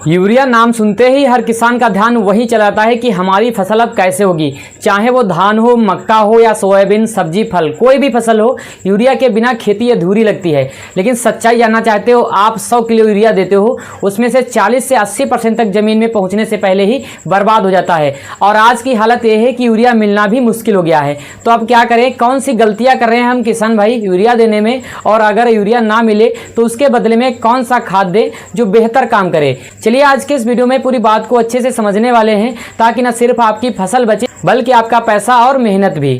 Urea नाम सुनते ही हर किसान का ध्यान वही चलाता है कि हमारी फसल अब कैसे होगी। चाहे वो धान हो, मक्का हो या सोयाबीन, सब्जी, फल, कोई भी फसल हो, यूरिया के बिना खेती अधूरी लगती है। लेकिन सच्चाई जानना चाहते हो, आप 100 किलो यूरिया देते हो, उसमें से 40 से 80% तक जमीन में पहुंचने से पहले ही बर्बाद हो जाता है। और आज की हालत यह है कि यूरिया मिलना भी मुश्किल हो गया है। तो अब क्या करें, कौन सी गलतियां कर रहे हैं हम किसान भाई यूरिया देने में, और अगर यूरिया ना मिले तो उसके बदले में कौन सा खाद दे जो बेहतर काम करे। चलिए आज के इस वीडियो में पूरी बात को अच्छे से समझने वाले हैं, ताकि न सिर्फ आपकी फसल बचे बल्कि आपका पैसा और मेहनत भी।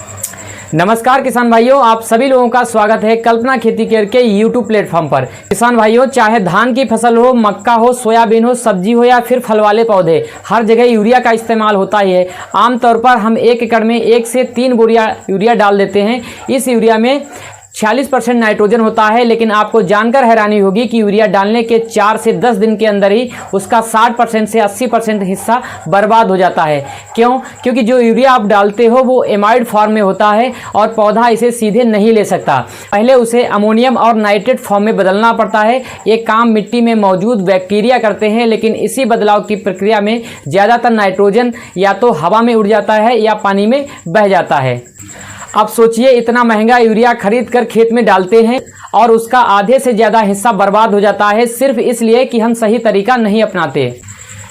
नमस्कार किसान भाइयों, आप सभी लोगों का स्वागत है कल्पना खेती केयर के YouTube प्लेटफॉर्म पर। किसान भाइयों, चाहे धान की फसल हो, मक्का हो, सोयाबीन हो, सब्जी हो या फिर फल वाले पौधे, हर जगह यूरिया का इस्तेमाल होता ही है। आमतौर पर हम 1 एकड़ में 1 से 3 बोरियां यूरिया डाल देते हैं। इस यूरिया में 46% नाइट्रोजन होता है, लेकिन आपको जानकर हैरानी होगी कि यूरिया डालने के 4 से 10 दिन के अंदर ही उसका 60% से 80% हिस्सा बर्बाद हो जाता है। क्यों? क्योंकि जो यूरिया आप डालते हो वो एमाइड फॉर्म में होता है और पौधा इसे सीधे नहीं ले सकता। पहले उसे अमोनियम और नाइट्रेट फॉर्म में बदलना पड़ता है। ये काम मिट्टी में मौजूद बैक्टीरिया करते हैं, लेकिन इसी बदलाव की प्रक्रिया में ज़्यादातर नाइट्रोजन या तो हवा में उड़ जाता है या पानी में बह जाता है। अब सोचिए, इतना महंगा यूरिया खरीद कर खेत में डालते हैं और उसका आधे से ज़्यादा हिस्सा बर्बाद हो जाता है, सिर्फ इसलिए कि हम सही तरीका नहीं अपनाते।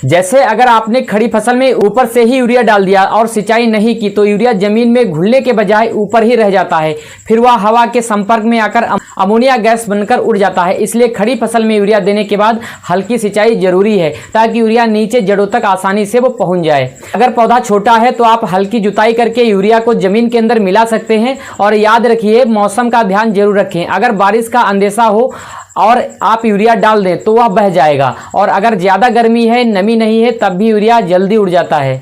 जैसे अगर आपने खड़ी फसल में ऊपर से ही यूरिया डाल दिया और सिंचाई नहीं की, तो यूरिया जमीन में घुलने के बजाय ऊपर ही रह जाता है। फिर वह हवा के संपर्क में आकर अमोनिया गैस बनकर उड़ जाता है। इसलिए खड़ी फसल में यूरिया देने के बाद हल्की सिंचाई जरूरी है, ताकि यूरिया नीचे जड़ों तक आसानी से वो पहुंच जाए। अगर पौधा छोटा है तो आप हल्की जुताई करके यूरिया को जमीन के अंदर मिला सकते हैं। और याद रखिए, मौसम का ध्यान जरूर रखें। अगर बारिश का अंदेशा हो और आप यूरिया डाल दें तो वह बह जाएगा, और अगर ज़्यादा गर्मी है, नमी नहीं है, तब भी यूरिया जल्दी उड़ जाता है।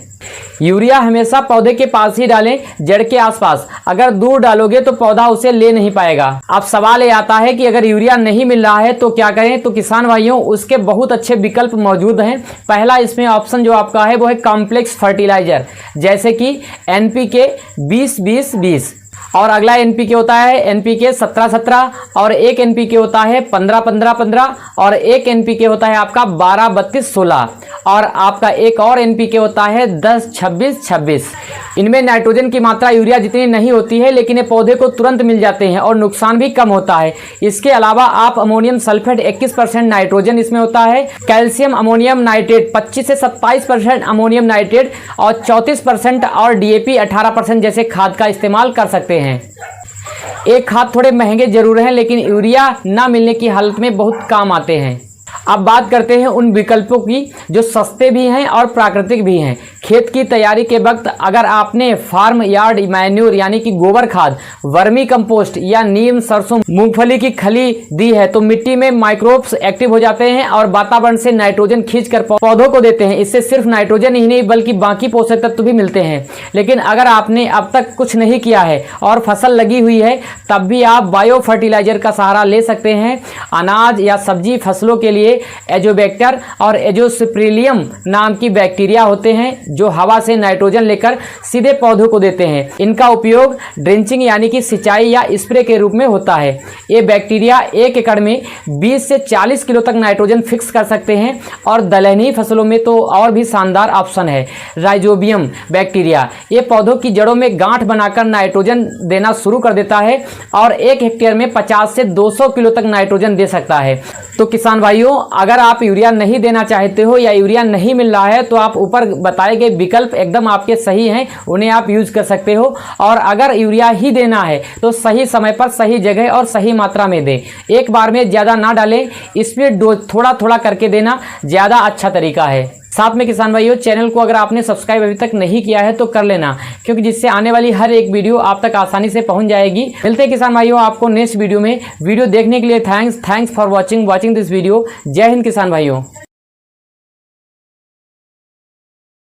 यूरिया हमेशा पौधे के पास ही डालें, जड़ के आसपास। अगर दूर डालोगे तो पौधा उसे ले नहीं पाएगा। अब सवाल ये आता है कि अगर यूरिया नहीं मिल रहा है तो क्या करें। तो किसान भाइयों, उसके बहुत अच्छे विकल्प मौजूद हैं। पहला इसमें ऑप्शन जो आपका है वो है कॉम्प्लेक्स फर्टिलाइजर, जैसे कि NPK 20-20-20, और अगला NPK होता है NPK 17-17, और एक NPK होता है 15-15-15, और एक NPK होता है आपका 12-32-16, और आपका एक और NPK होता है 10-26-26। इनमें नाइट्रोजन की मात्रा यूरिया जितनी नहीं होती है, लेकिन ये पौधे को तुरंत मिल जाते हैं और नुकसान भी कम होता है। इसके अलावा आप अमोनियम सल्फेट 21% नाइट्रोजन इसमें होता है, कैल्शियम अमोनियम नाइट्रेट 25 से 27% अमोनियम नाइट्रेट और 34% और DAP 18% जैसे खाद का इस्तेमाल कर सकते हैं। एक खाद थोड़े महंगे जरूर हैं, लेकिन यूरिया ना मिलने की हालत में बहुत काम आते हैं। अब बात करते हैं उन विकल्पों की जो सस्ते भी हैं और प्राकृतिक भी हैं। खेत की तैयारी के वक्त अगर आपने फार्म यार्ड मैन्यूर यानी कि गोबर खाद, वर्मी कंपोस्ट या नीम, सरसों, मूंगफली की खली दी है, तो मिट्टी में माइक्रोब्स एक्टिव हो जाते हैं और वातावरण से नाइट्रोजन खींचकर पौधों को देते हैं। इससे सिर्फ नाइट्रोजन ही नहीं बल्कि बाकी पोषक तत्व भी मिलते हैं। लेकिन अगर आपने अब तक कुछ नहीं किया है और फसल लगी हुई है, तब भी आप बायो फर्टिलाइजर का सहारा ले सकते हैं। अनाज या सब्जी फसलों के लिए एजोबैक्टर और एजोस्पिरिलियम नाम की बैक्टीरिया होते हैं, जो हवा से नाइट्रोजन लेकर सीधे पौधों को देते हैं। इनका उपयोग ड्रेंचिंग यानी कि सिंचाई या स्प्रे के रूप में होता है। ये बैक्टीरिया 1 एकड़ में 20 से 40 किलो तक नाइट्रोजन फिक्स कर सकते हैं। और दलहनी फसलों में तो और भी शानदार ऑप्शन है राइजोबियम बैक्टीरिया। ये पौधों की जड़ों में गांठ बनाकर नाइट्रोजन देना शुरू कर देता है और 1 हेक्टेयर में 50 से 200 किलो तक नाइट्रोजन दे सकता है। तो किसान भाइयों, अगर आप यूरिया नहीं देना चाहते हो या यूरिया नहीं मिल रहा है, तो आप ऊपर बताए गए विकल्प एकदम आपके सही हैं, उन्हें आप यूज कर सकते हो। और अगर यूरिया ही देना है तो सही समय पर, सही जगह और सही मात्रा में दें। एक बार में ज़्यादा ना डालें, इसमें डोज थोड़ा थोड़ा करके देना ज़्यादा अच्छा तरीका है। साथ में किसान भाइयों, चैनल को अगर आपने सब्सक्राइब अभी तक नहीं किया है तो कर लेना, क्योंकि जिससे आने वाली हर एक वीडियो आप तक आसानी से पहुंच जाएगी। मिलते हैं किसान भाइयों आपको नेक्स्ट वीडियो में। वीडियो देखने के लिए thanks for watching this video. जय हिंद किसान भाइयों।